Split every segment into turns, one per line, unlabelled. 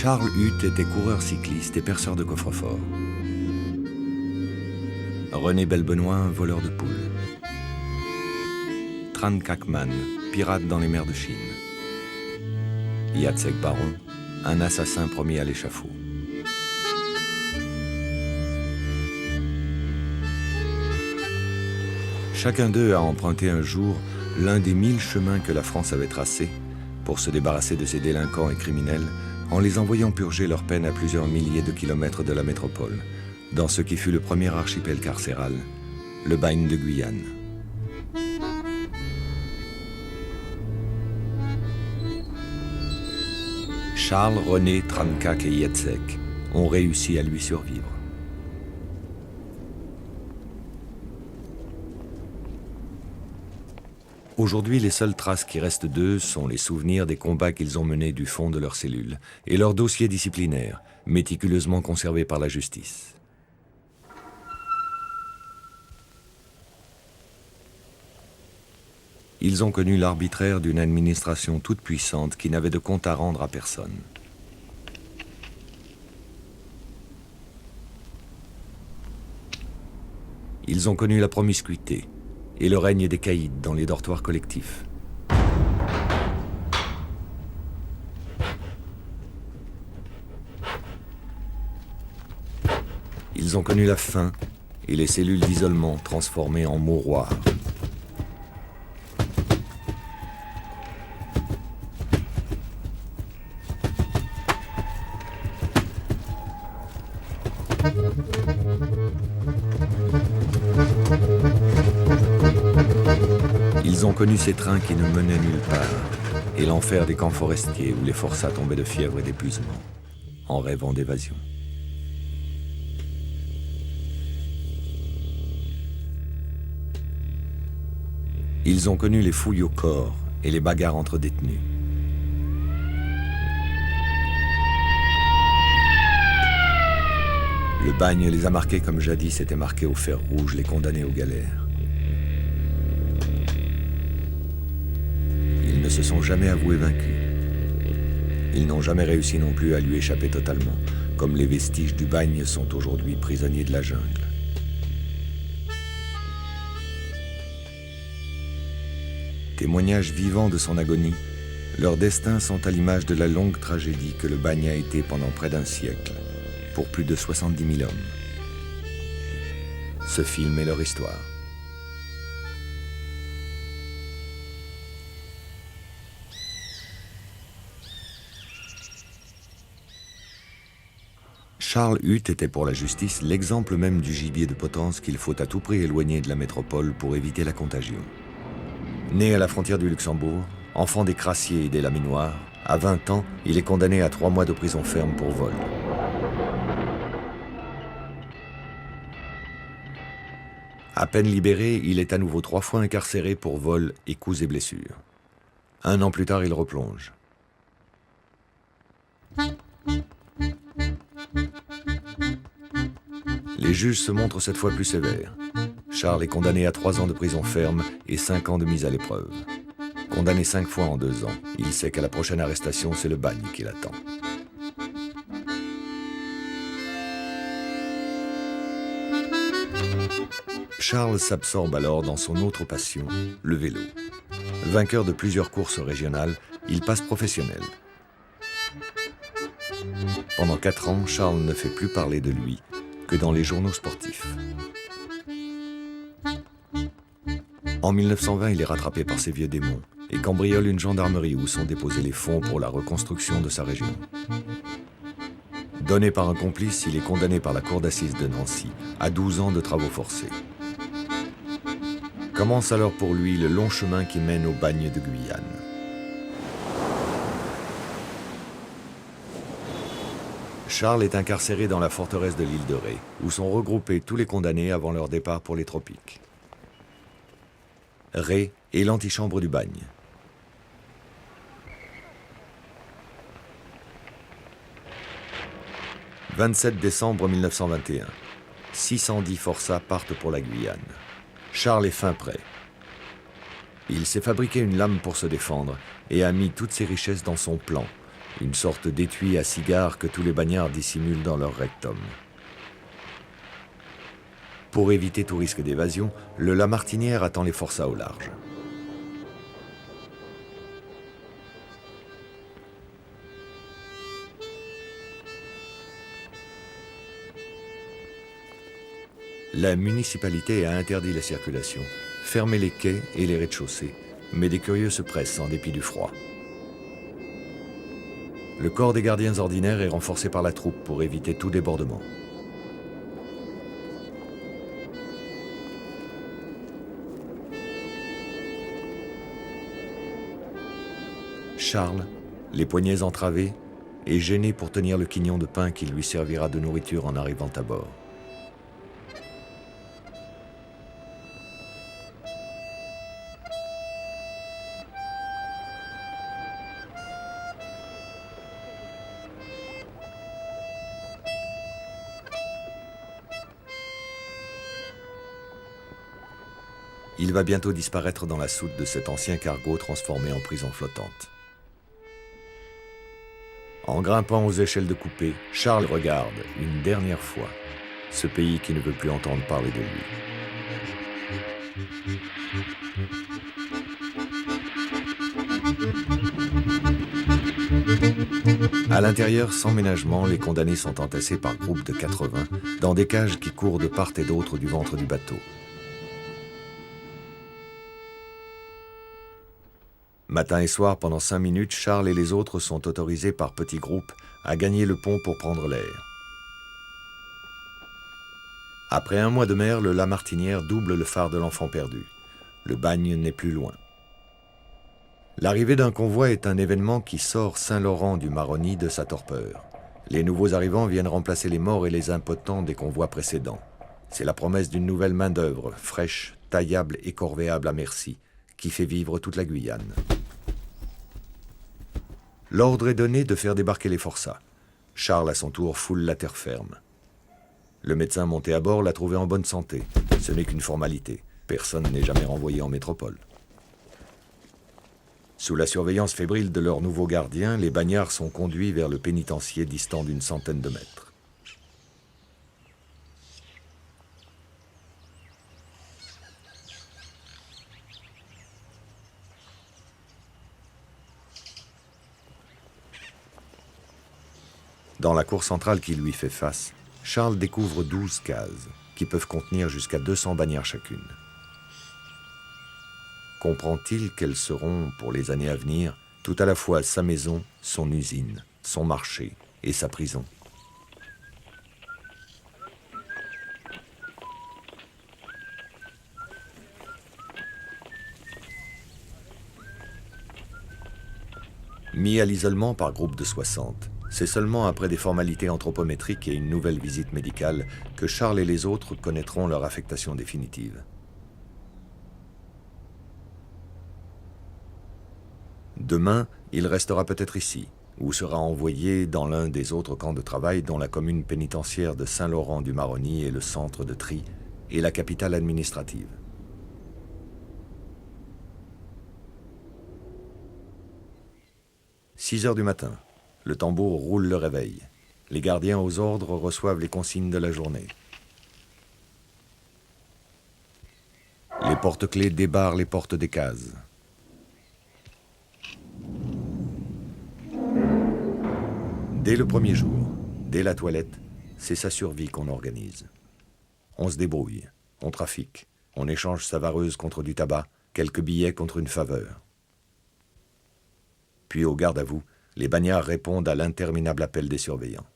Charles Huth était coureur cycliste et perceur de coffre-fort. René Belbenoit, voleur de poules. Tran Khachman, pirate dans les mers de Chine. Jacek Baron, un assassin promis à l'échafaud. Chacun d'eux a emprunté un jour l'un des 1000 chemins que la France avait tracés pour se débarrasser de ses délinquants et criminels en les envoyant purger leur peine à plusieurs milliers de kilomètres de la métropole, dans ce qui fut le premier archipel carcéral, le bagne de Guyane. Charles, René, Tran Khach et Jacek ont réussi à lui survivre. Aujourd'hui, les seules traces qui restent d'eux sont les souvenirs des combats qu'ils ont menés du fond de leurs cellules et leurs dossiers disciplinaires, méticuleusement conservés par la justice. Ils ont connu l'arbitraire d'une administration toute puissante qui n'avait de compte à rendre à personne. Ils ont connu la promiscuité et le règne des caïds dans les dortoirs collectifs. Ils ont connu la faim et les cellules d'isolement transformées en mouroirs. Ils ont connu ces trains qui ne menaient nulle part, et l'enfer des camps forestiers où les forçats tombaient de fièvre et d'épuisement, en rêvant d'évasion. Ils ont connu les fouilles au corps et les bagarres entre détenus. Le bagne les a marqués comme jadis étaient marqués au fer rouge les condamnés aux galères. Ils ne se sont jamais avoués vaincus. Ils n'ont jamais réussi non plus à lui échapper totalement, comme les vestiges du bagne sont aujourd'hui prisonniers de la jungle. Témoignages vivants de son agonie, leurs destins sont à l'image de la longue tragédie que le bagne a été pendant près d'un siècle, pour plus de 70 000 hommes. Ce film est leur histoire. Charles Huth était pour la justice l'exemple même du gibier de potence qu'il faut à tout prix éloigner de la métropole pour éviter la contagion. Né à la frontière du Luxembourg, enfant des crassiers et des laminoirs, à 20 ans, il est condamné à 3 mois de prison ferme pour vol. À peine libéré, il est à nouveau 3 fois incarcéré pour vol et coups et blessures. 1 an plus tard, il replonge. Les juges se montrent cette fois plus sévères. Charles est condamné à 3 ans de prison ferme et 5 ans de mise à l'épreuve. Condamné 5 fois en 2 ans, il sait qu'à la prochaine arrestation, c'est le bagne qui l'attend. Charles s'absorbe alors dans son autre passion, le vélo. Vainqueur de plusieurs courses régionales, il passe professionnel. Pendant 4 ans, Charles ne fait plus parler de lui que dans les journaux sportifs. En 1920, il est rattrapé par ses vieux démons et cambriole une gendarmerie où sont déposés les fonds pour la reconstruction de sa région. Donné par un complice, il est condamné par la cour d'assises de Nancy à 12 ans de travaux forcés. Commence alors pour lui le long chemin qui mène au bagne de Guyane. Charles est incarcéré dans la forteresse de l'île de Ré, où sont regroupés tous les condamnés avant leur départ pour les tropiques. Ré est l'antichambre du bagne. « 27 décembre 1921. 610 forçats partent pour la Guyane. Charles est fin prêt. Il s'est fabriqué une lame pour se défendre et a mis toutes ses richesses dans son plan, une sorte d'étui à cigares que tous les bagnards dissimulent dans leur rectum. Pour éviter tout risque d'évasion, le Lamartinière attend les forçats au large. La municipalité a interdit la circulation, fermé les quais et les rez-de-chaussée, mais des curieux se pressent en dépit du froid. Le corps des gardiens ordinaires est renforcé par la troupe pour éviter tout débordement. Charles, les poignets entravés, est gêné pour tenir le quignon de pain qui lui servira de nourriture en arrivant à bord. Il va bientôt disparaître dans la soute de cet ancien cargo transformé en prison flottante. En grimpant aux échelles de coupé, Charles regarde, une dernière fois, ce pays qui ne veut plus entendre parler de lui. À l'intérieur, sans ménagement, les condamnés sont entassés par groupes de 80 dans des cages qui courent de part et d'autre du ventre du bateau. Matin et soir, pendant 5 minutes, Charles et les autres sont autorisés par petits groupes à gagner le pont pour prendre l'air. Après 1 mois de mer, le Lamartinière double le phare de l'Enfant perdu. Le bagne n'est plus loin. L'arrivée d'un convoi est un événement qui sort Saint-Laurent du Maroni de sa torpeur. Les nouveaux arrivants viennent remplacer les morts et les impotents des convois précédents. C'est la promesse d'une nouvelle main-d'œuvre, fraîche, taillable et corvéable à merci, qui fait vivre toute la Guyane. L'ordre est donné de faire débarquer les forçats. Charles, à son tour, foule la terre ferme. Le médecin monté à bord l'a trouvé en bonne santé. Ce n'est qu'une formalité. Personne n'est jamais renvoyé en métropole. Sous la surveillance fébrile de leurs nouveaux gardiens, les bagnards sont conduits vers le pénitencier distant d'une centaine de mètres. Dans la cour centrale qui lui fait face, Charles découvre 12 cases qui peuvent contenir jusqu'à 200 bagnards chacune. Comprend-il qu'elles seront, pour les années à venir, tout à la fois sa maison, son usine, son marché et sa prison? Mis à l'isolement par groupe de 60, c'est seulement après des formalités anthropométriques et une nouvelle visite médicale que Charles et les autres connaîtront leur affectation définitive. Demain, il restera peut-être ici, ou sera envoyé dans l'un des autres camps de travail dont la commune pénitentiaire de Saint-Laurent du Maroni est le centre de tri et la capitale administrative. « 6 heures du matin. Le tambour roule le réveil. Les gardiens aux ordres reçoivent les consignes de la journée. Les porte-clés débarrent les portes des cases. Dès le premier jour, dès la toilette, c'est sa survie qu'on organise. On se débrouille, on trafique, on échange sa vareuse contre du tabac, quelques billets contre une faveur. Puis au garde à vous, les bagnards répondent à l'interminable appel des surveillants.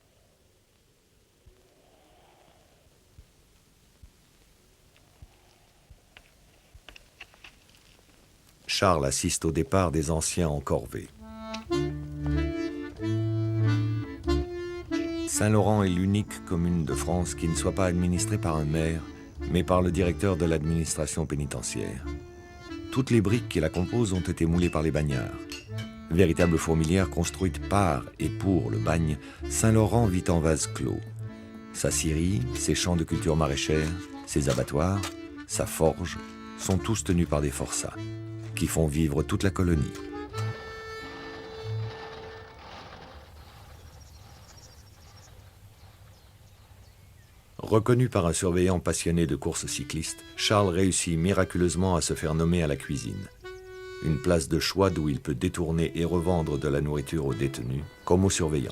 Charles assiste au départ des anciens en corvée. Saint-Laurent est l'unique commune de France qui ne soit pas administrée par un maire, mais par le directeur de l'administration pénitentiaire. Toutes les briques qui la composent ont été moulées par les bagnards. Véritable fourmilière construite par et pour le bagne, Saint-Laurent vit en vase clos. Sa scierie, ses champs de culture maraîchère, ses abattoirs, sa forge, sont tous tenus par des forçats, qui font vivre toute la colonie. Reconnu par un surveillant passionné de courses cyclistes, Charles réussit miraculeusement à se faire nommer à la cuisine. Une place de choix d'où il peut détourner et revendre de la nourriture aux détenus, comme aux surveillants.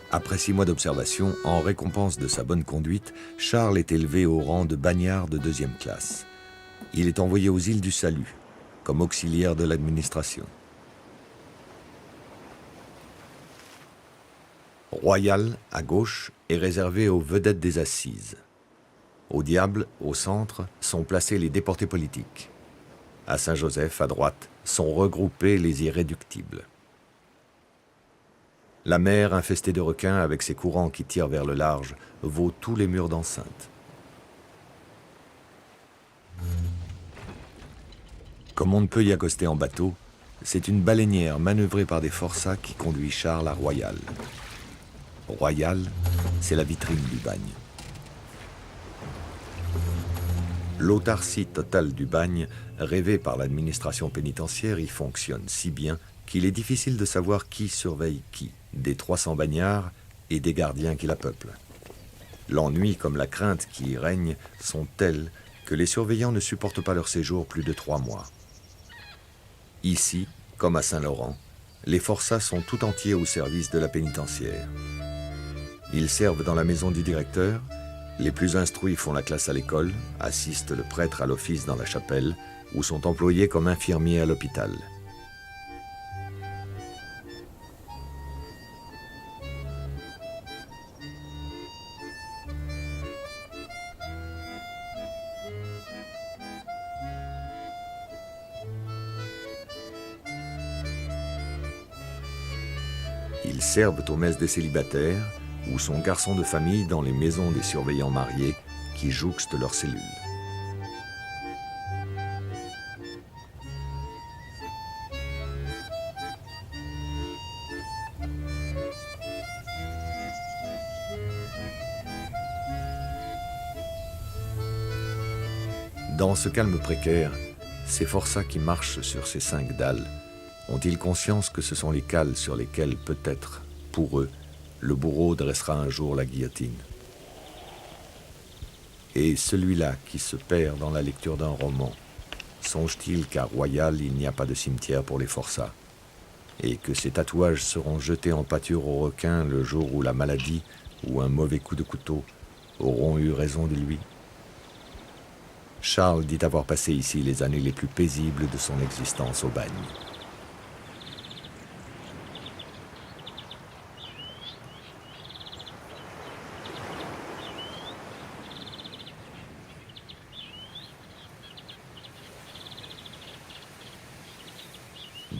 Après 6 mois d'observation, en récompense de sa bonne conduite, Charles est élevé au rang de bagnard de 2e classe. Il est envoyé aux îles du Salut, comme auxiliaire de l'administration. Royal, à gauche, est réservé aux vedettes des assises. Au Diable, au centre, sont placés les déportés politiques. À Saint-Joseph, à droite, sont regroupés les irréductibles. La mer, infestée de requins avec ses courants qui tirent vers le large, vaut tous les murs d'enceinte. Comme on ne peut y accoster en bateau, c'est une baleinière manœuvrée par des forçats qui conduit Charles à Royal. Royal, c'est la vitrine du bagne. L'autarcie totale du bagne, rêvée par l'administration pénitentiaire, y fonctionne si bien qu'il est difficile de savoir qui surveille qui, des 300 bagnards et des gardiens qui la peuplent. L'ennui comme la crainte qui y règne sont tels que les surveillants ne supportent pas leur séjour plus de 3 mois. Ici, comme à Saint-Laurent, les forçats sont tout entiers au service de la pénitentiaire. Ils servent dans la maison du directeur, les plus instruits font la classe à l'école, assistent le prêtre à l'office dans la chapelle ou sont employés comme infirmiers à l'hôpital. Ils servent aux messes des célibataires ou sont garçons de famille dans les maisons des surveillants mariés qui jouxtent leurs cellules. Dans ce calme précaire, ces forçats qui marchent sur ces 5 dalles ont-ils conscience que ce sont les cales sur lesquelles, peut-être, pour eux, le bourreau dressera un jour la guillotine? Et celui-là qui se perd dans la lecture d'un roman, songe-t-il qu'à Royal, il n'y a pas de cimetière pour les forçats, et que ces tatouages seront jetés en pâture aux requins le jour où la maladie ou un mauvais coup de couteau auront eu raison de lui? Charles dit avoir passé ici les années les plus paisibles de son existence au bagne.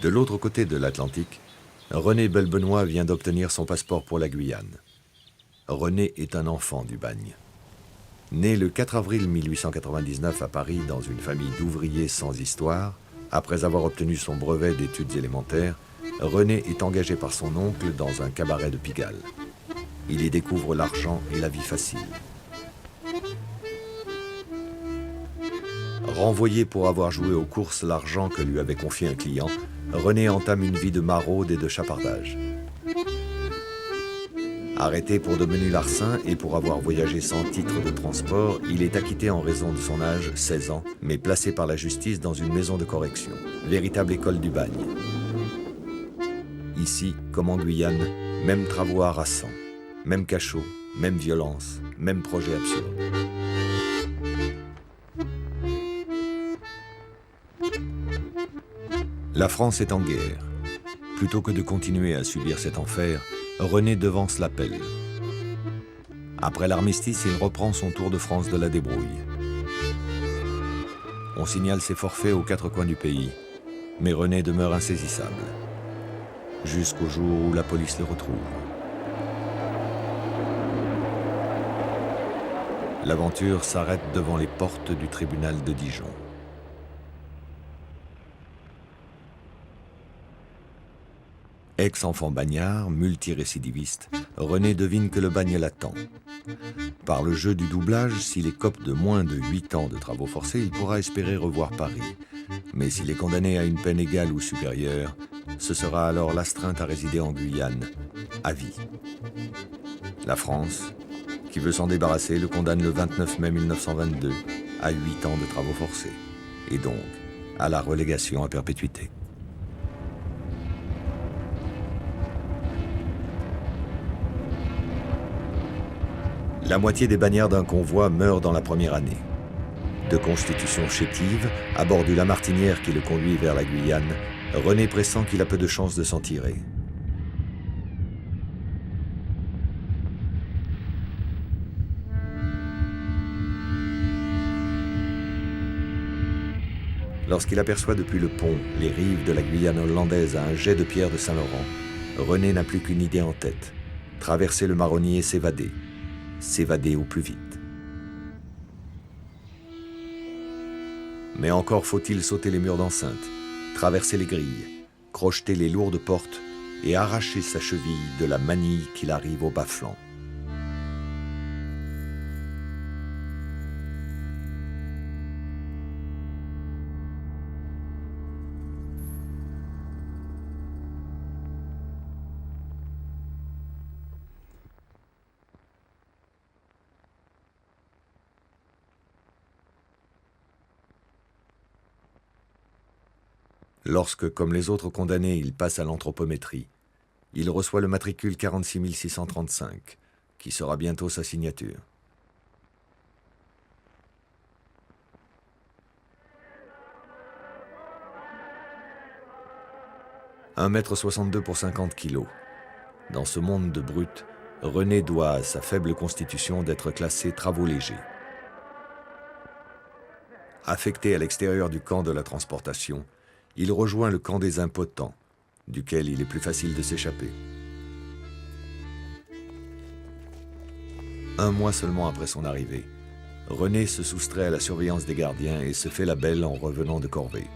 De l'autre côté de l'Atlantique, René Belbenois vient d'obtenir son passeport pour la Guyane. René est un enfant du bagne. Né le 4 avril 1899 à Paris dans une famille d'ouvriers sans histoire, après avoir obtenu son brevet d'études élémentaires, René est engagé par son oncle dans un cabaret de Pigalle. Il y découvre l'argent et la vie facile. Renvoyé pour avoir joué aux courses l'argent que lui avait confié un client, René entame une vie de maraude et de chapardage. Arrêté pour de menus larcins et pour avoir voyagé sans titre de transport, il est acquitté en raison de son âge, 16 ans, mais placé par la justice dans une maison de correction, véritable école du bagne. Ici, comme en Guyane, même travaux harassants, même cachot, même violence, même projet absurde. La France est en guerre. Plutôt que de continuer à subir cet enfer, René devance l'appel. Après l'armistice, il reprend son tour de France de la débrouille. On signale ses forfaits aux 4 coins du pays, mais René demeure insaisissable, jusqu'au jour où la police le retrouve. L'aventure s'arrête devant les portes du tribunal de Dijon. Ex-enfant bagnard, multirécidiviste, René devine que le bagne l'attend. Par le jeu du doublage, s'il écope de moins de 8 ans de travaux forcés, il pourra espérer revoir Paris. Mais s'il est condamné à une peine égale ou supérieure, ce sera alors l'astreinte à résider en Guyane, à vie. La France, qui veut s'en débarrasser, le condamne le 29 mai 1922 à 8 ans de travaux forcés, et donc à la relégation à perpétuité. La moitié des bagnards d'un convoi meurent dans la première année. De constitution chétive, à bord du Lamartinière qui le conduit vers la Guyane, René pressent qu'il a peu de chances de s'en tirer. Lorsqu'il aperçoit depuis le pont les rives de la Guyane hollandaise à un jet de pierre de Saint-Laurent, René n'a plus qu'une idée en tête, traverser le Maroni et s'évader. S'évader au plus vite. Mais encore faut-il sauter les murs d'enceinte, traverser les grilles, crocheter les lourdes portes et arracher sa cheville de la manille qu'il arrive au bas-flanc. Lorsque, comme les autres condamnés, il passe à l'anthropométrie, il reçoit le matricule 46 635, qui sera bientôt sa signature. « 1,62 m pour 50 kilos. Dans ce monde de brutes, René doit à sa faible constitution d'être classé travaux légers. Affecté à l'extérieur du camp de la transportation, il rejoint le camp des impotents, duquel il est plus facile de s'échapper. Un mois seulement après son arrivée, René se soustrait à la surveillance des gardiens et se fait la belle en revenant de corvée.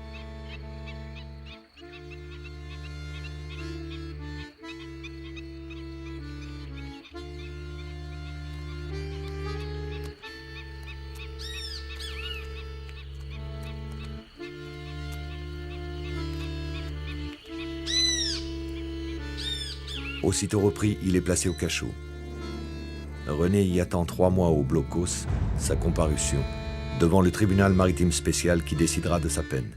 Aussitôt repris, il est placé au cachot. René y attend 3 mois au blocos, sa comparution, devant le tribunal maritime spécial qui décidera de sa peine.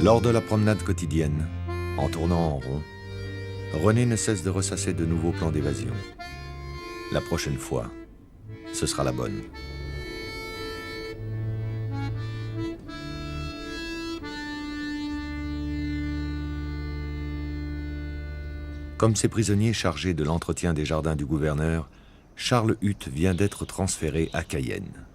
Lors de la promenade quotidienne, en tournant en rond, René ne cesse de ressasser de nouveaux plans d'évasion. La prochaine fois, ce sera la bonne. Comme ses prisonniers chargés de l'entretien des jardins du gouverneur, Charles Huth vient d'être transféré à Cayenne.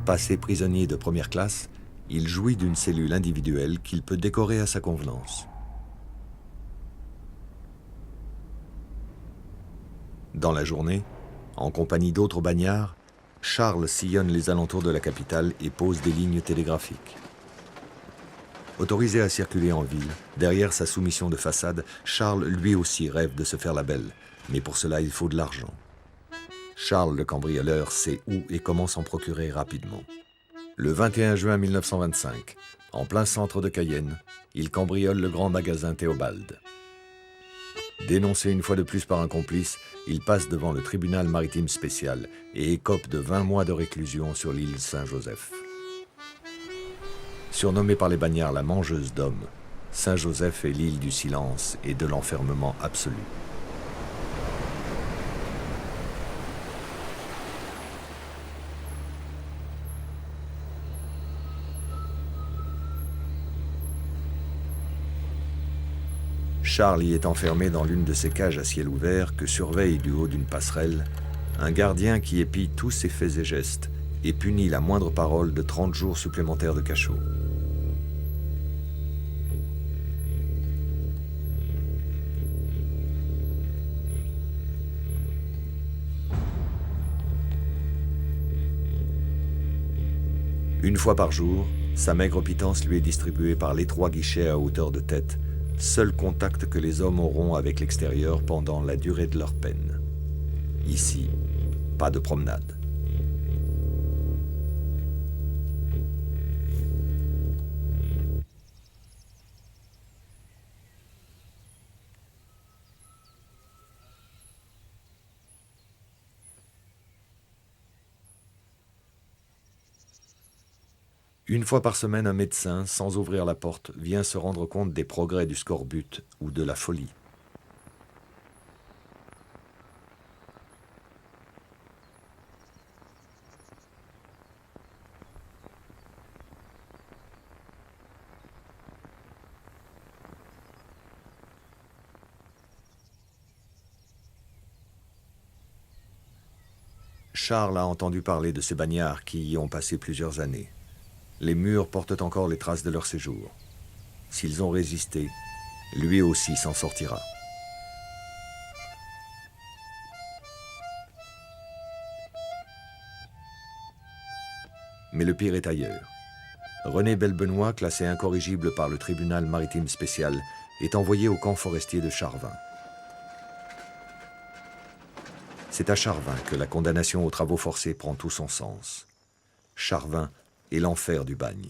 Passé prisonnier de première classe, il jouit d'une cellule individuelle qu'il peut décorer à sa convenance. Dans la journée, en compagnie d'autres bagnards, Charles sillonne les alentours de la capitale et pose des lignes télégraphiques. Autorisé à circuler en ville, derrière sa soumission de façade, Charles lui aussi rêve de se faire la belle, mais pour cela il faut de l'argent. Charles le cambrioleur sait où et comment s'en procurer rapidement. Le 21 juin 1925, en plein centre de Cayenne, il cambriole le grand magasin Théobald. Dénoncé une fois de plus par un complice, il passe devant le tribunal maritime spécial et écope de 20 mois de réclusion sur l'île Saint-Joseph. Surnommée par les bagnards la mangeuse d'hommes, Saint-Joseph est l'île du silence et de l'enfermement absolu. Charles y est enfermé dans l'une de ces cages à ciel ouvert que surveille du haut d'une passerelle un gardien qui épie tous ses faits et gestes et punit la moindre parole de 30 jours supplémentaires de cachot. Une fois par jour, sa maigre pitance lui est distribuée par l'étroit guichet à hauteur de tête, seul contact que les hommes auront avec l'extérieur pendant la durée de leur peine. Ici, pas de promenade. Une fois par semaine, un médecin, sans ouvrir la porte, vient se rendre compte des progrès du scorbut ou de la folie. Charles a entendu parler de ces bagnards qui y ont passé plusieurs années. Les murs portent encore les traces de leur séjour. S'ils ont résisté, lui aussi s'en sortira. Mais le pire est ailleurs. René Belbenoit, classé incorrigible par le tribunal maritime spécial, est envoyé au camp forestier de Charvin. C'est à Charvin que la condamnation aux travaux forcés prend tout son sens. Charvin est l'enfer du bagne.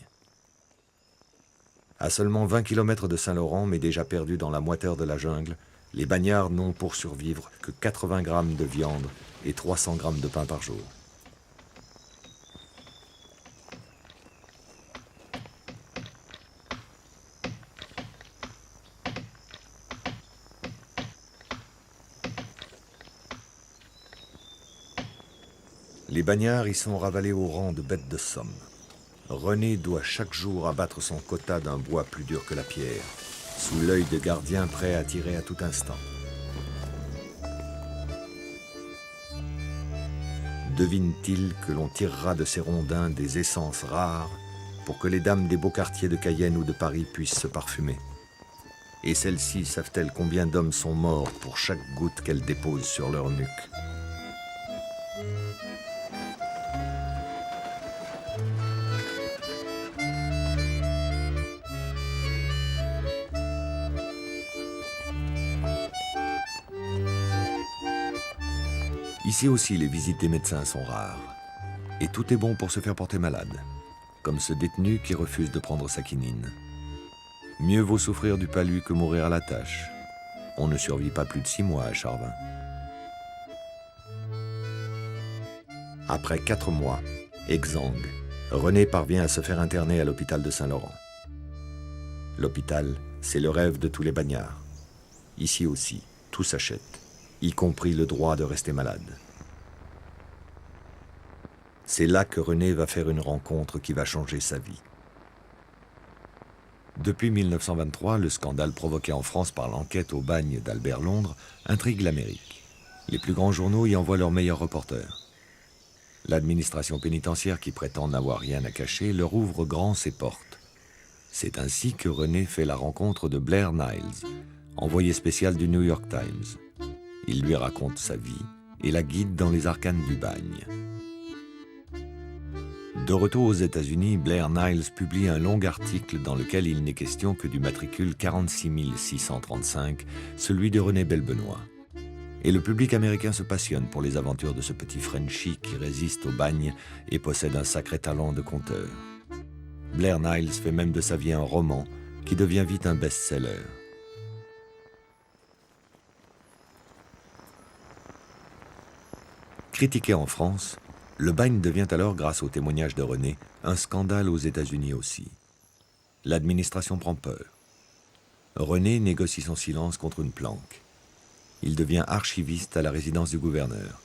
À seulement 20 km de Saint-Laurent, mais déjà perdus dans la moiteur de la jungle, les bagnards n'ont pour survivre que 80 grammes de viande et 300 grammes de pain par jour. Les bagnards y sont ravalés au rang de bêtes de somme. René doit chaque jour abattre son quota d'un bois plus dur que la pierre, sous l'œil de gardiens prêts à tirer à tout instant. Devine-t-il que l'on tirera de ces rondins des essences rares pour que les dames des beaux quartiers de Cayenne ou de Paris puissent se parfumer? Et celles-ci savent-elles combien d'hommes sont morts pour chaque goutte qu'elles déposent sur leur nuque? Ici aussi, les visites des médecins sont rares. Et tout est bon pour se faire porter malade, comme ce détenu qui refuse de prendre sa quinine. Mieux vaut souffrir du palu que mourir à la tâche. On ne survit pas plus de 6 mois à Charvin. Après 4 mois, exsangue, René parvient à se faire interner à l'hôpital de Saint-Laurent. L'hôpital, c'est le rêve de tous les bagnards. Ici aussi, tout s'achète, y compris le droit de rester malade. C'est là que René va faire une rencontre qui va changer sa vie. Depuis 1923, le scandale provoqué en France par l'enquête au bagne d'Albert Londres intrigue l'Amérique. Les plus grands journaux y envoient leurs meilleurs reporters. L'administration pénitentiaire, qui prétend n'avoir rien à cacher, leur ouvre grand ses portes. C'est ainsi que René fait la rencontre de Blair Niles, envoyé spécial du New York Times. Il lui raconte sa vie et la guide dans les arcanes du bagne. De retour aux États-Unis, Blair Niles publie un long article dans lequel il n'est question que du matricule 46 635, celui de René Belbenoit. Et le public américain se passionne pour les aventures de ce petit Frenchie qui résiste au bagne et possède un sacré talent de conteur. Blair Niles fait même de sa vie un roman qui devient vite un best-seller. Critiqué en France, le bagne devient alors, grâce au témoignage de René, un scandale aux États-Unis aussi. L'administration prend peur. René négocie son silence contre une planque. Il devient archiviste à la résidence du gouverneur,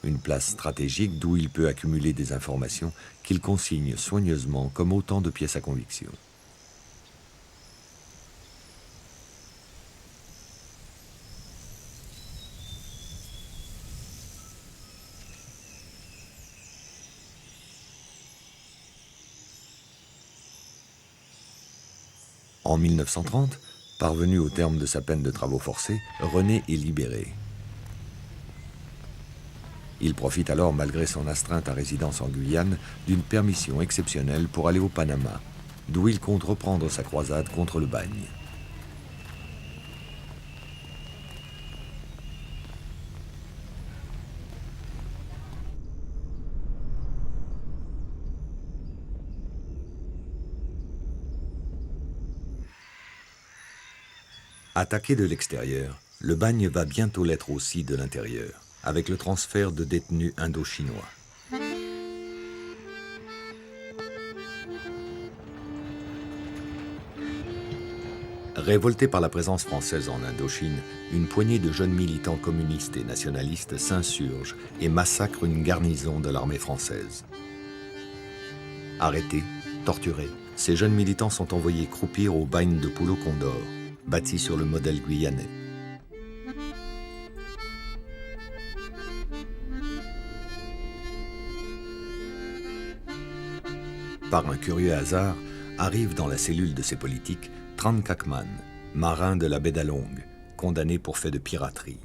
une place stratégique d'où il peut accumuler des informations qu'il consigne soigneusement comme autant de pièces à conviction. En 1930, parvenu au terme de sa peine de travaux forcés, René est libéré. Il profite alors, malgré son astreinte à résidence en Guyane, d'une permission exceptionnelle pour aller au Panama, d'où il compte reprendre sa croisade contre le bagne. Attaqué de l'extérieur, le bagne va bientôt l'être aussi de l'intérieur, avec le transfert de détenus indo-chinois. Révoltés par la présence française en Indochine, une poignée de jeunes militants communistes et nationalistes s'insurgent et massacrent une garnison de l'armée française. Arrêtés, torturés, ces jeunes militants sont envoyés croupir au bagne de Pulo Condor, bâti sur le modèle guyanais. Par un curieux hasard, arrive dans la cellule de ces politiques Tran Kak Man, marin de la baie d'Along, condamné pour fait de piraterie.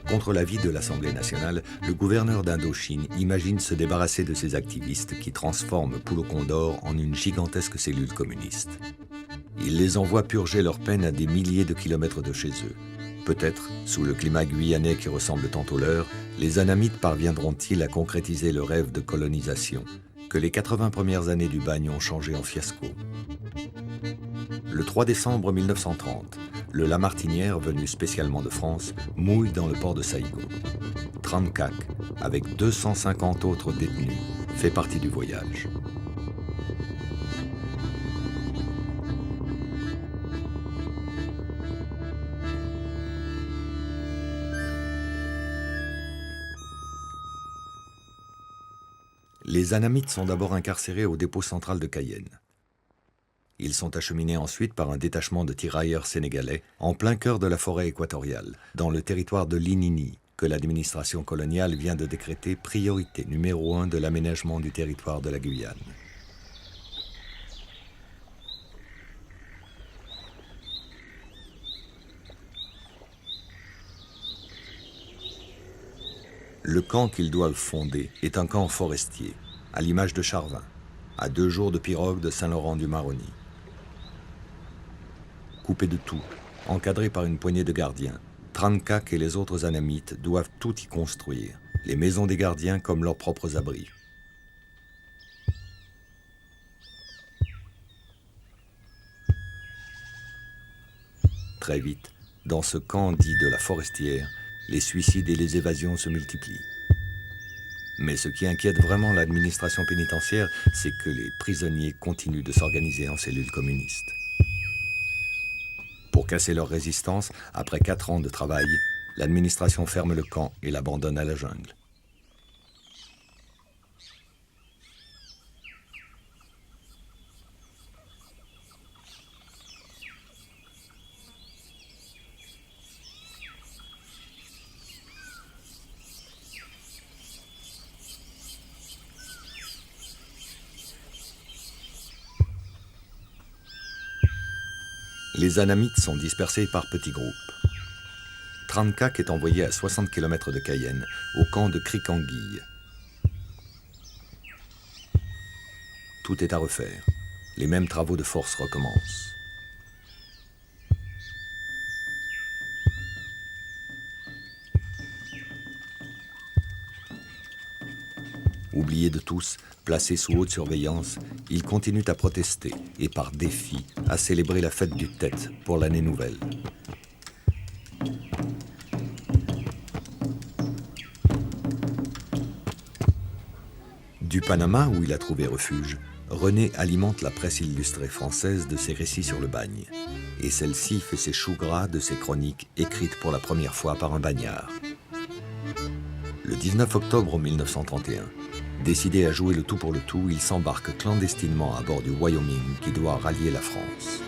Contre l'avis de l'Assemblée nationale, le gouverneur d'Indochine imagine se débarrasser de ces activistes qui transforment Pulo Condor en une gigantesque cellule communiste. Il les envoie purger leur peine à des milliers de kilomètres de chez eux. Peut-être, sous le climat guyanais qui ressemble tant au leur, les Anamites parviendront-ils à concrétiser le rêve de colonisation que les 80 premières années du bagne ont changé en fiasco. Le 3 décembre 1930, le Lamartinière, venu spécialement de France, mouille dans le port de Saïgo. Tran Kak, avec 250 autres détenus, fait partie du voyage. Les Anamites sont d'abord incarcérés au dépôt central de Cayenne. Ils sont acheminés ensuite par un détachement de tirailleurs sénégalais en plein cœur de la forêt équatoriale, dans le territoire de l'Inini, que l'administration coloniale vient de décréter priorité numéro 1 de l'aménagement du territoire de la Guyane. Le camp qu'ils doivent fonder est un camp forestier, à l'image de Charvin, à 2 jours de pirogue de Saint-Laurent-du-Maroni. Coupé de tout, encadré par une poignée de gardiens, Tran Kak et les autres Anamites doivent tout y construire, les maisons des gardiens comme leurs propres abris. Très vite, dans ce camp dit de la Forestière, les suicides et les évasions se multiplient. Mais ce qui inquiète vraiment l'administration pénitentiaire, c'est que les prisonniers continuent de s'organiser en cellules communistes. Pour casser leur résistance, après 4 ans de travail, l'administration ferme le camp et l'abandonne à la jungle. Les Anamites sont dispersés par petits groupes. Tran Kak est envoyé à 60 km de Cayenne, au camp de Cricanguille. Tout est à refaire. Les mêmes travaux de force recommencent. Oubliés de tous, placés sous haute surveillance, ils continuent à protester et, par défi, à célébrer la fête du Tête pour l'année nouvelle. Du Panama, où il a trouvé refuge, René alimente la presse illustrée française de ses récits sur le bagne. Et celle-ci fait ses choux gras de ses chroniques écrites pour la première fois par un bagnard. Le 19 octobre 1931, décidé à jouer le tout pour le tout, il s'embarque clandestinement à bord du Wyoming qui doit rallier la France.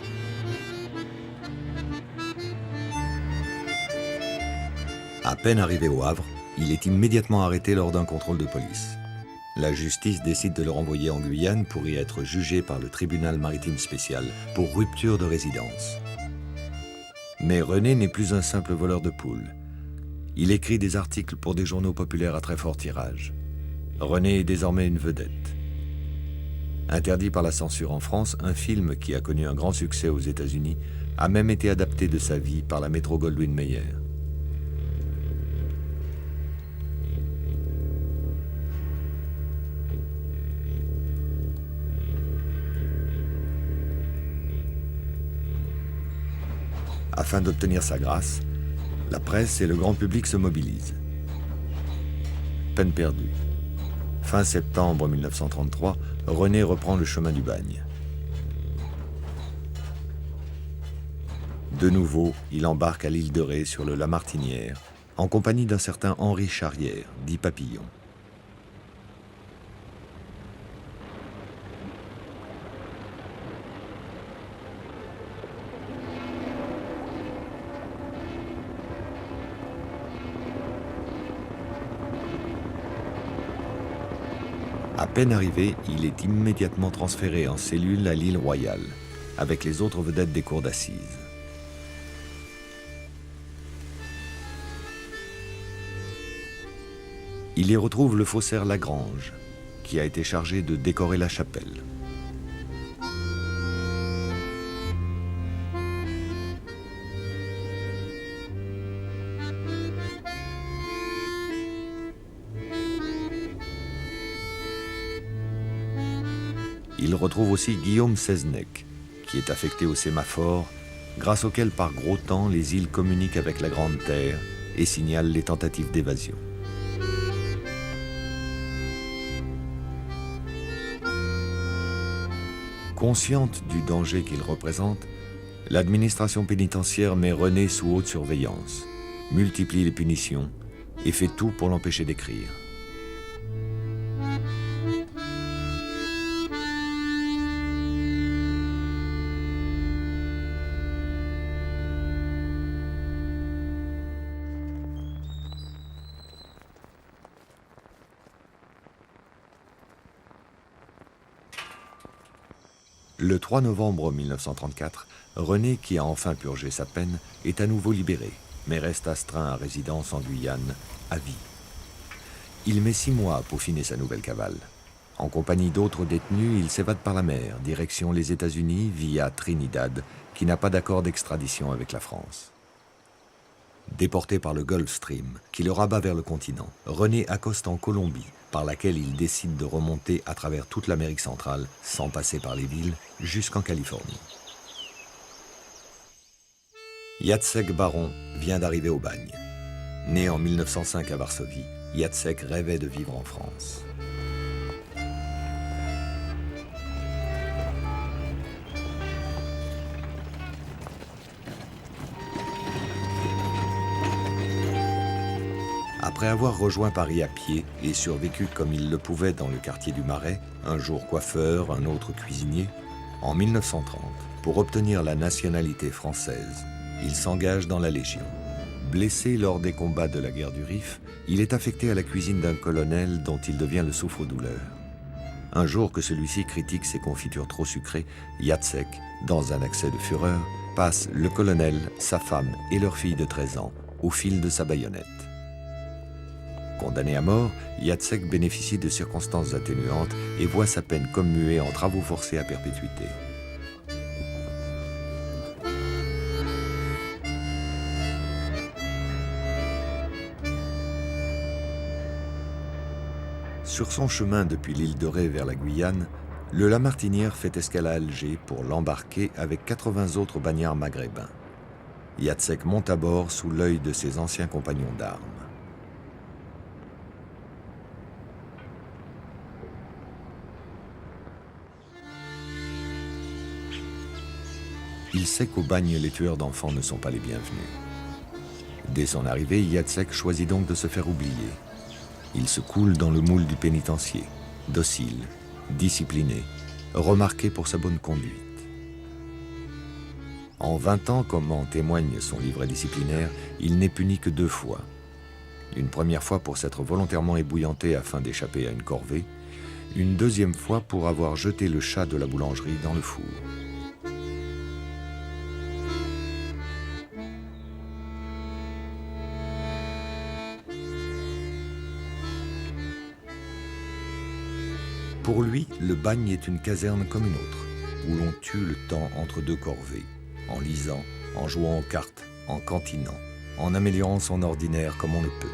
À peine arrivé au Havre, il est immédiatement arrêté lors d'un contrôle de police. La justice décide de le renvoyer en Guyane pour y être jugé par le tribunal maritime spécial pour rupture de résidence. Mais René n'est plus un simple voleur de poules. Il écrit des articles pour des journaux populaires à très fort tirage. René est désormais une vedette. Interdit par la censure en France, un film qui a connu un grand succès aux États-Unis a même été adapté de sa vie par la Metro-Goldwyn-Mayer. Afin d'obtenir sa grâce, la presse et le grand public se mobilisent. Peine perdue. Fin septembre 1933, René reprend le chemin du bagne. De nouveau, il embarque à l'île de Ré sur le Lamartinière, en compagnie d'un certain Henri Charrière, dit Papillon. À peine arrivé, il est immédiatement transféré en cellule à l'île Royale, avec les autres vedettes des cours d'assises. Il y retrouve le faussaire Lagrange, qui a été chargé de décorer la chapelle. Il retrouve aussi Guillaume Seznec, qui est affecté au sémaphore, grâce auquel par gros temps les îles communiquent avec la Grande Terre et signalent les tentatives d'évasion. Consciente du danger qu'il représente, l'administration pénitentiaire met René sous haute surveillance, multiplie les punitions et fait tout pour l'empêcher d'écrire. Le 3 novembre 1934, René, qui a enfin purgé sa peine, est à nouveau libéré, mais reste astreint à résidence en Guyane, à vie. Il met 6 mois à peaufiner sa nouvelle cavale. En compagnie d'autres détenus, il s'évade par la mer, direction les États-Unis via Trinidad, qui n'a pas d'accord d'extradition avec la France. Déporté par le Gulf Stream, qui le rabat vers le continent, René accoste en Colombie, par laquelle il décide de remonter à travers toute l'Amérique centrale, sans passer par les villes, jusqu'en Californie. Jacek Baron vient d'arriver au bagne. Né en 1905 à Varsovie, Jacek rêvait de vivre en France. Après avoir rejoint Paris à pied et survécu comme il le pouvait dans le quartier du Marais, un jour coiffeur, un autre cuisinier, en 1930, pour obtenir la nationalité française, il s'engage dans la Légion. Blessé lors des combats de la guerre du Rif, il est affecté à la cuisine d'un colonel dont il devient le souffre-douleur. Un jour que celui-ci critique ses confitures trop sucrées, Jacek, dans un accès de fureur, passe le colonel, sa femme et leur fille de 13 ans au fil de sa baïonnette. Condamné à mort, Jacek bénéficie de circonstances atténuantes et voit sa peine commuée en travaux forcés à perpétuité. Sur son chemin depuis l'île de Ré vers la Guyane, le Lamartinière fait escale à Alger pour l'embarquer avec 80 autres bagnards maghrébins. Jacek monte à bord sous l'œil de ses anciens compagnons d'armes. Il sait qu'au bagne, les tueurs d'enfants ne sont pas les bienvenus. Dès son arrivée, Jacek choisit donc de se faire oublier. Il se coule dans le moule du pénitencier, docile, discipliné, remarqué pour sa bonne conduite. En 20 ans, comme en témoigne son livret disciplinaire, il n'est puni que 2 fois. Une première fois pour s'être volontairement ébouillanté afin d'échapper à une corvée, une deuxième fois pour avoir jeté le chat de la boulangerie dans le four. Pour lui, le bagne est une caserne comme une autre, où l'on tue le temps entre deux corvées, en lisant, en jouant aux cartes, en cantinant, en améliorant son ordinaire comme on le peut.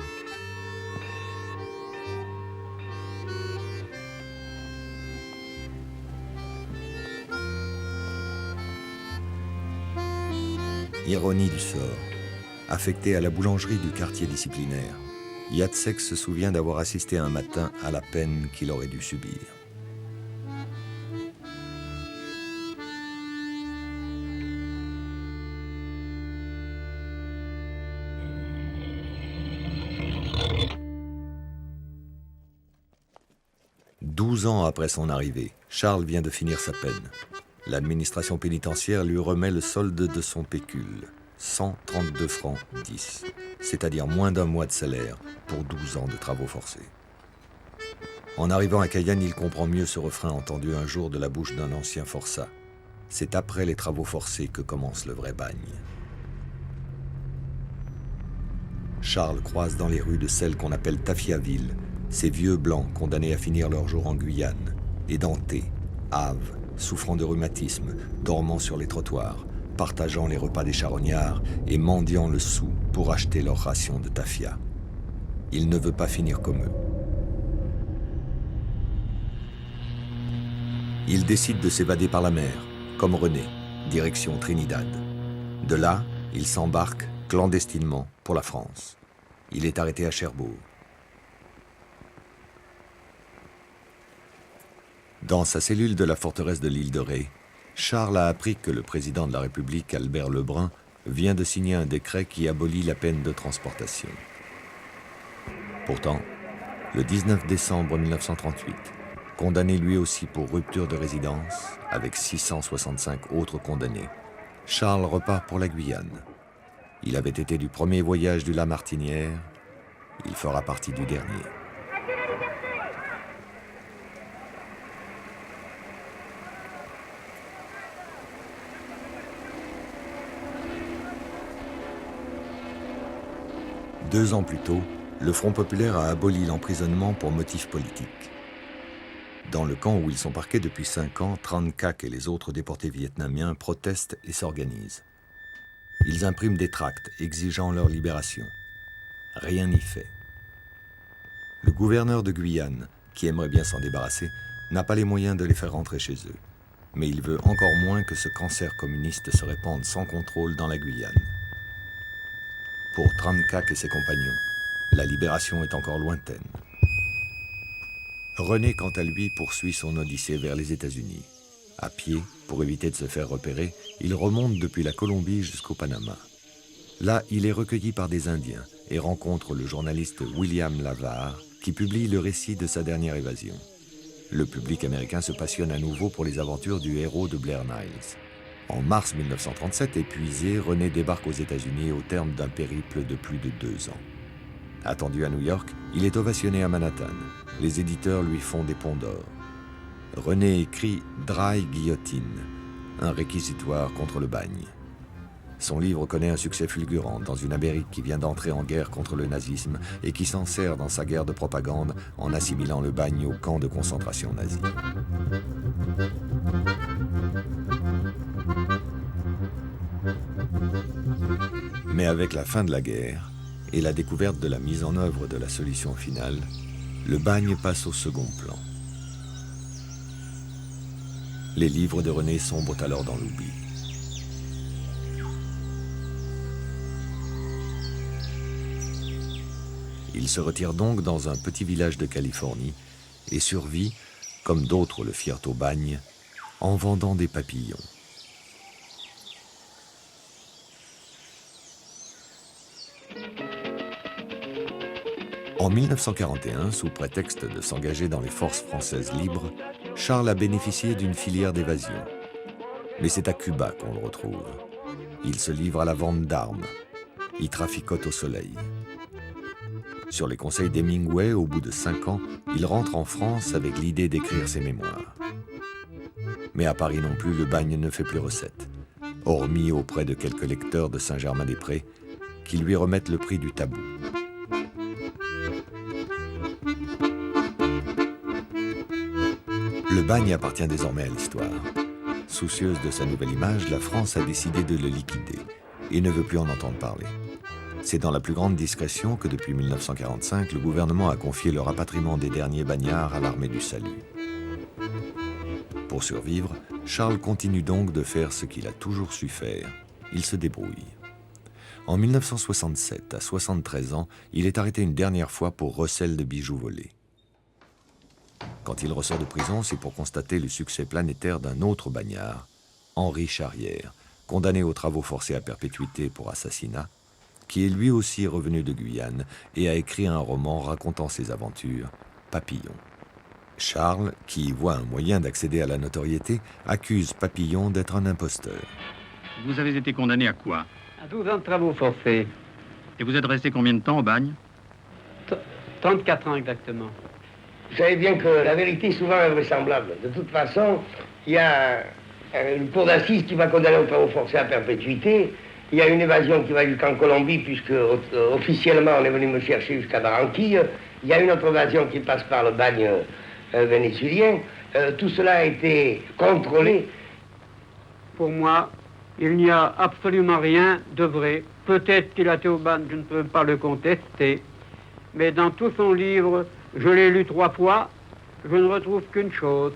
Ironie du sort. Affecté à la boulangerie du quartier disciplinaire, Jacek se souvient d'avoir assisté un matin à la peine qu'il aurait dû subir. Douze ans après son arrivée, Charles vient de finir sa peine. L'administration pénitentiaire lui remet le solde de son pécule, 132 francs 10, c'est-à-dire moins d'un mois de salaire pour 12 ans de travaux forcés. En arrivant à Cayenne, il comprend mieux ce refrain entendu un jour de la bouche d'un ancien forçat. C'est après les travaux forcés que commence le vrai bagne. Charles croise dans les rues de celle qu'on appelle Tafiaville, ces vieux blancs condamnés à finir leur jour en Guyane, édentés, hâves, souffrant de rhumatisme, dormant sur les trottoirs, partageant les repas des charognards et mendiant le sou pour acheter leur ration de tafia. Il ne veut pas finir comme eux. Il décide de s'évader par la mer, comme René, direction Trinidad. De là, il s'embarque clandestinement pour la France. Il est arrêté à Cherbourg. Dans sa cellule de la forteresse de l'île de Ré, Charles a appris que le président de la République, Albert Lebrun, vient de signer un décret qui abolit la peine de transportation. Pourtant, le 19 décembre 1938, condamné lui aussi pour rupture de résidence, avec 665 autres condamnés, Charles repart pour la Guyane. Il avait été du premier voyage du Lamartinière, il fera partie du dernier. Deux ans plus tôt, le Front populaire a aboli l'emprisonnement pour motif politique. Dans le camp où ils sont parqués depuis 5 ans, Tran Kak et les autres déportés vietnamiens protestent et s'organisent. Ils impriment des tracts exigeant leur libération. Rien n'y fait. Le gouverneur de Guyane, qui aimerait bien s'en débarrasser, n'a pas les moyens de les faire rentrer chez eux. Mais il veut encore moins que ce cancer communiste se répande sans contrôle dans la Guyane. Pour Tran Kak et ses compagnons, la libération est encore lointaine. René, quant à lui, poursuit son odyssée vers les États-Unis. À pied, pour éviter de se faire repérer, il remonte depuis la Colombie jusqu'au Panama. Là, il est recueilli par des Indiens et rencontre le journaliste William Lavar, qui publie le récit de sa dernière évasion. Le public américain se passionne à nouveau pour les aventures du héros de Blair Niles. En mars 1937, épuisé, René débarque aux États-Unis au terme d'un périple de plus de 2 ans. Attendu à New York, il est ovationné à Manhattan. Les éditeurs lui font des ponts d'or. René écrit « Dry Guillotine », un réquisitoire contre le bagne. Son livre connaît un succès fulgurant dans une Amérique qui vient d'entrer en guerre contre le nazisme et qui s'en sert dans sa guerre de propagande en assimilant le bagne au camp de concentration nazi. Mais avec la fin de la guerre et la découverte de la mise en œuvre de la solution finale, le bagne passe au second plan. Les livres de René sombrent alors dans l'oubli. Il se retire donc dans un petit village de Californie et survit, comme d'autres le firent au bagne, en vendant des papillons. En 1941, sous prétexte de s'engager dans les forces françaises libres, Charles a bénéficié d'une filière d'évasion. Mais c'est à Cuba qu'on le retrouve. Il se livre à la vente d'armes. Il traficote au soleil. Sur les conseils d'Hemingway, au bout de 5 ans, il rentre en France avec l'idée d'écrire ses mémoires. Mais à Paris non plus, le bagne ne fait plus recette, hormis auprès de quelques lecteurs de Saint-Germain-des-Prés qui lui remettent le prix du tabou. Le bagne appartient désormais à l'histoire. Soucieuse de sa nouvelle image, la France a décidé de le liquider et ne veut plus en entendre parler. C'est dans la plus grande discrétion que depuis 1945, le gouvernement a confié le rapatriement des derniers bagnards à l'armée du salut. Pour survivre, Charles continue donc de faire ce qu'il a toujours su faire. Il se débrouille. En 1967, à 73 ans, il est arrêté une dernière fois pour recel de bijoux volés. Quand il ressort de prison, c'est pour constater le succès planétaire d'un autre bagnard, Henri Charrière, condamné aux travaux forcés à perpétuité pour assassinat, qui est lui aussi revenu de Guyane et a écrit un roman racontant ses aventures, Papillon. Charles, qui y voit un moyen d'accéder à la notoriété, accuse Papillon d'être un imposteur.
Vous avez été condamné à quoi?
À 12 ans de travaux forcés.
Et vous êtes resté combien de temps au bagne?
34 ans exactement.
Vous savez bien que la vérité est souvent invraisemblable. De toute façon, il y a une cour d'assises qui va condamner aux travaux forcés à perpétuité. Il y a une évasion qui va jusqu'en Colombie, puisque officiellement on est venu me chercher jusqu'à Barranquille. Il y a une autre évasion qui passe par le bagne vénézuélien. Tout cela a été contrôlé.
Pour moi, il n'y a absolument rien de vrai. Peut-être qu'il a été au bagne, je ne peux pas le contester. Mais dans tout son livre, je l'ai lu 3 fois, je ne retrouve qu'une chose.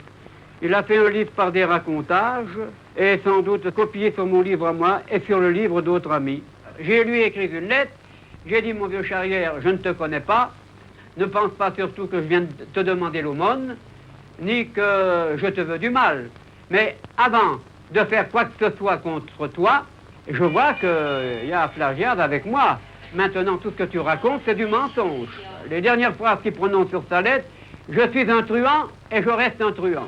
Il a fait un livre par des racontages et sans doute copié sur mon livre à moi et sur le livre d'autres amis. J'ai lui écrit une lettre, j'ai dit mon vieux Charrière, je ne te connais pas, ne pense pas surtout que je viens de te demander l'aumône, ni que je te veux du mal. Mais avant de faire quoi que ce soit contre toi, je vois qu'il y a plagiat avec moi. Maintenant, tout ce que tu racontes, c'est du mensonge. Les dernières phrases qu'il prononce sur sa lettre, je suis un truand et je reste un truand.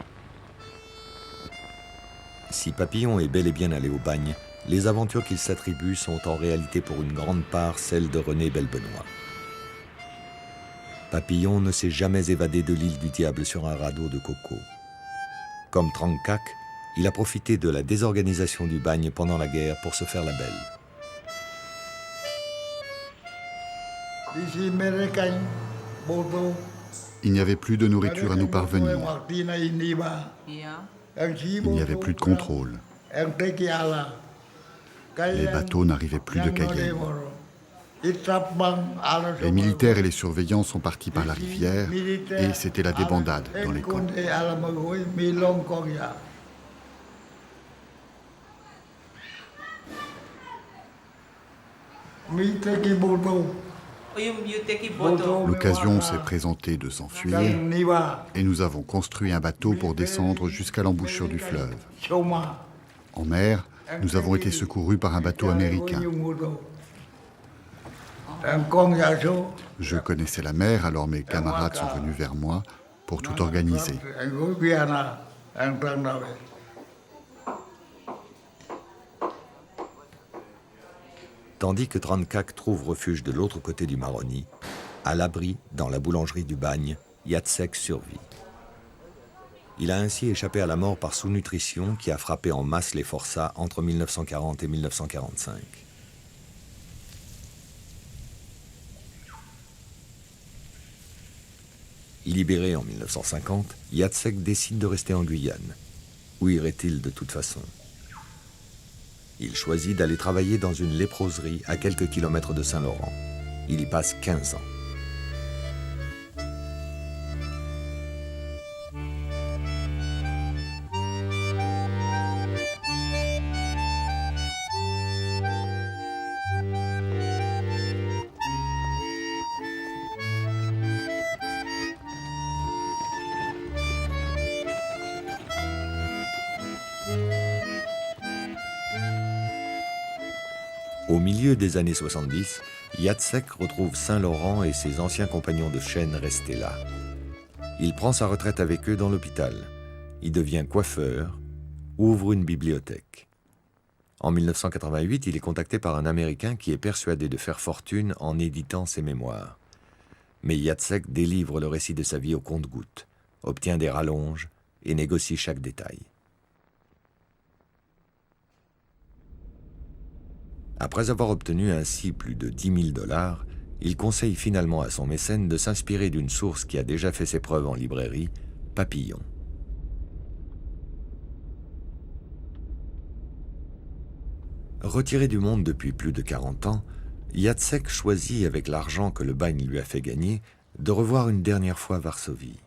Si Papillon est bel et bien allé au bagne, les aventures qu'il s'attribue sont en réalité pour une grande part celles de René Belbenoît. Papillon ne s'est jamais évadé de l'île du Diable sur un radeau de coco. Comme Trancac, il a profité de la désorganisation du bagne pendant la guerre pour se faire la belle.
Il n'y avait plus de nourriture à nous parvenir. Il n'y avait plus de contrôle. Les bateaux n'arrivaient plus de Cayenne. Les militaires et les surveillants sont partis par la rivière et c'était la débandade dans les camps. L'occasion s'est présentée de s'enfuir et nous avons construit un bateau pour descendre jusqu'à l'embouchure du fleuve. En mer, nous avons été secourus par un bateau américain. Je connaissais la mer, alors mes camarades sont venus vers moi pour tout organiser.
Tandis que Trancac trouve refuge de l'autre côté du Maroni, à l'abri dans la boulangerie du bagne, Jacek survit. Il a ainsi échappé à la mort par sous-nutrition qui a frappé en masse les forçats entre 1940 et 1945. Libéré en 1950, Jacek décide de rester en Guyane. Où irait-il de toute façon ? Il choisit d'aller travailler dans une léproserie à quelques kilomètres de Saint-Laurent. Il y passe 15 ans. Au milieu des années 70, Jacek retrouve Saint-Laurent et ses anciens compagnons de chaîne restés là. Il prend sa retraite avec eux dans l'hôpital. Il devient coiffeur, ouvre une bibliothèque. En 1988, il est contacté par un Américain qui est persuadé de faire fortune en éditant ses mémoires. Mais Jacek délivre le récit de sa vie au compte-gouttes, obtient des rallonges et négocie chaque détail. Après avoir obtenu ainsi plus de 10 000 $, il conseille finalement à son mécène de s'inspirer d'une source qui a déjà fait ses preuves en librairie, Papillon. Retiré du monde depuis plus de 40 ans, Jacek choisit, avec l'argent que le bagne lui a fait gagner, de revoir une dernière fois Varsovie.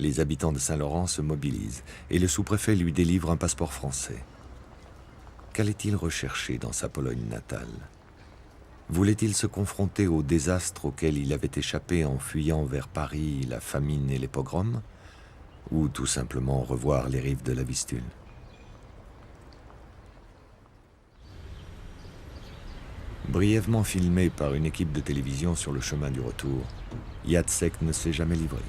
Les habitants de Saint-Laurent se mobilisent et le sous-préfet lui délivre un passeport français. Qu'allait-il rechercher dans sa Pologne natale? Voulait-il se confronter au désastre auquel il avait échappé en fuyant vers Paris la famine et les pogroms? Ou tout simplement revoir les rives de la Vistule? Brièvement filmé par une équipe de télévision sur le chemin du retour, Jacek ne s'est jamais livré.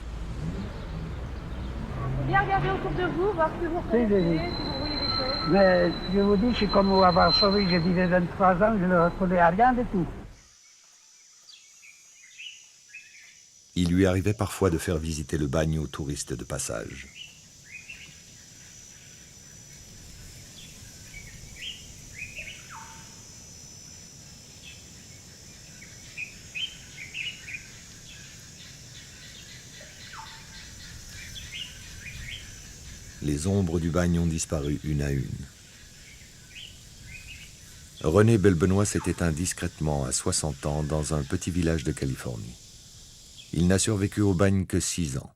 Bien regarder autour de vous, voir ce que vous reconnaissez, si vous voyez des choses.
Mais je vous dis, c'est comme à Varsovie, je vivais 23 ans, je ne reconnais rien de tout.
Il lui arrivait parfois de faire visiter le bagne aux touristes de passage. Les ombres du bagne ont disparu une à une. René Belbenois s'est éteint discrètement à 60 ans dans un petit village de Californie. Il n'a survécu au bagne que 6 ans.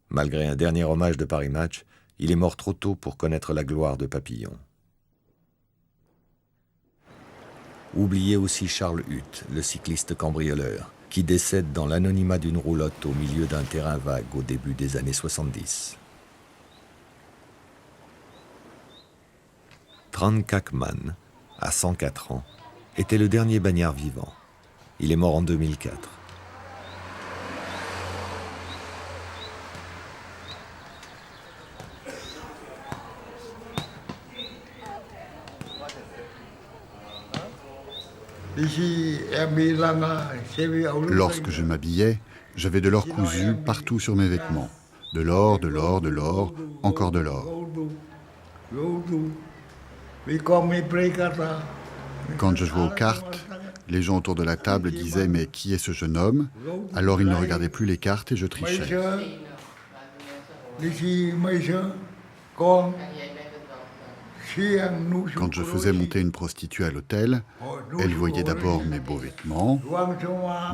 Malgré un dernier hommage de Paris Match, il est mort trop tôt pour connaître la gloire de Papillon. Oubliez aussi Charles Huth, le cycliste cambrioleur, qui décède dans l'anonymat d'une roulotte au milieu d'un terrain vague au début des années 70. Tran Kakman, à 104 ans, était le dernier bagnard vivant. Il est mort en 2004.
Lorsque je m'habillais, j'avais de l'or cousu partout sur mes vêtements. De l'or, de l'or, de l'or, encore de l'or. Quand je jouais aux cartes, les gens autour de la table disaient « Mais qui est ce jeune homme ?» Alors ils ne regardaient plus les cartes et je trichais. Quand je faisais monter une prostituée à l'hôtel, elle voyait d'abord mes beaux vêtements,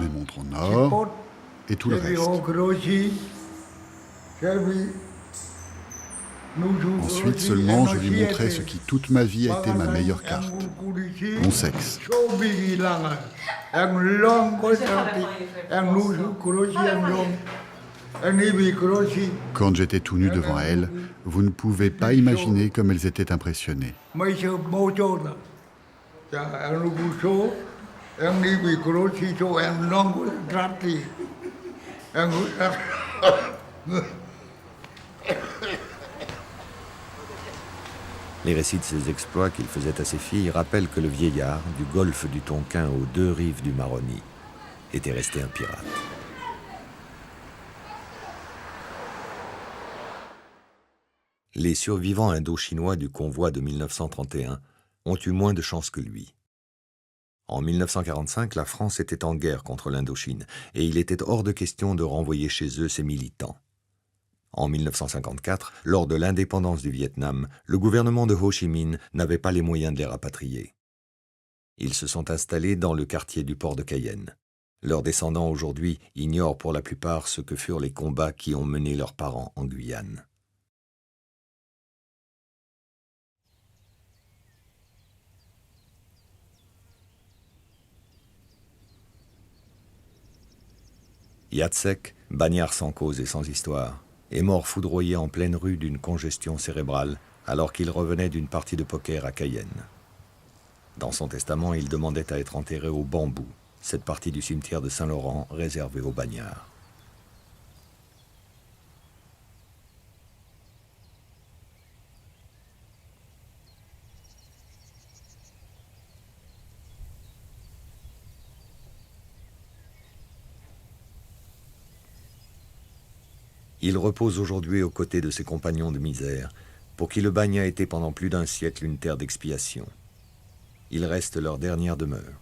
mes montres en or et tout le reste. Ensuite seulement, je lui montrais ce qui toute ma vie a été ma meilleure carte, mon sexe. Quand j'étais tout nu devant elle, vous ne pouvez pas imaginer comme elles étaient impressionnées.
Les récits de ses exploits qu'il faisait à ses filles rappellent que le vieillard, du golfe du Tonkin aux deux rives du Maroni, était resté un pirate. Les survivants indo-chinois du convoi de 1931 ont eu moins de chance que lui. En 1945, la France était en guerre contre l'Indochine et il était hors de question de renvoyer chez eux ses militants. En 1954, lors de l'indépendance du Vietnam, le gouvernement de Ho Chi Minh n'avait pas les moyens de les rapatrier. Ils se sont installés dans le quartier du port de Cayenne. Leurs descendants aujourd'hui ignorent pour la plupart ce que furent les combats qui ont mené leurs parents en Guyane. Jacek, bagnard sans cause et sans histoire, est mort foudroyé en pleine rue d'une congestion cérébrale alors qu'il revenait d'une partie de poker à Cayenne. Dans son testament, il demandait à être enterré au Bambou, cette partie du cimetière de Saint-Laurent réservée aux bagnards. Il repose aujourd'hui aux côtés de ses compagnons de misère, pour qui le bagne a été pendant plus d'un siècle une terre d'expiation. Il reste leur dernière demeure.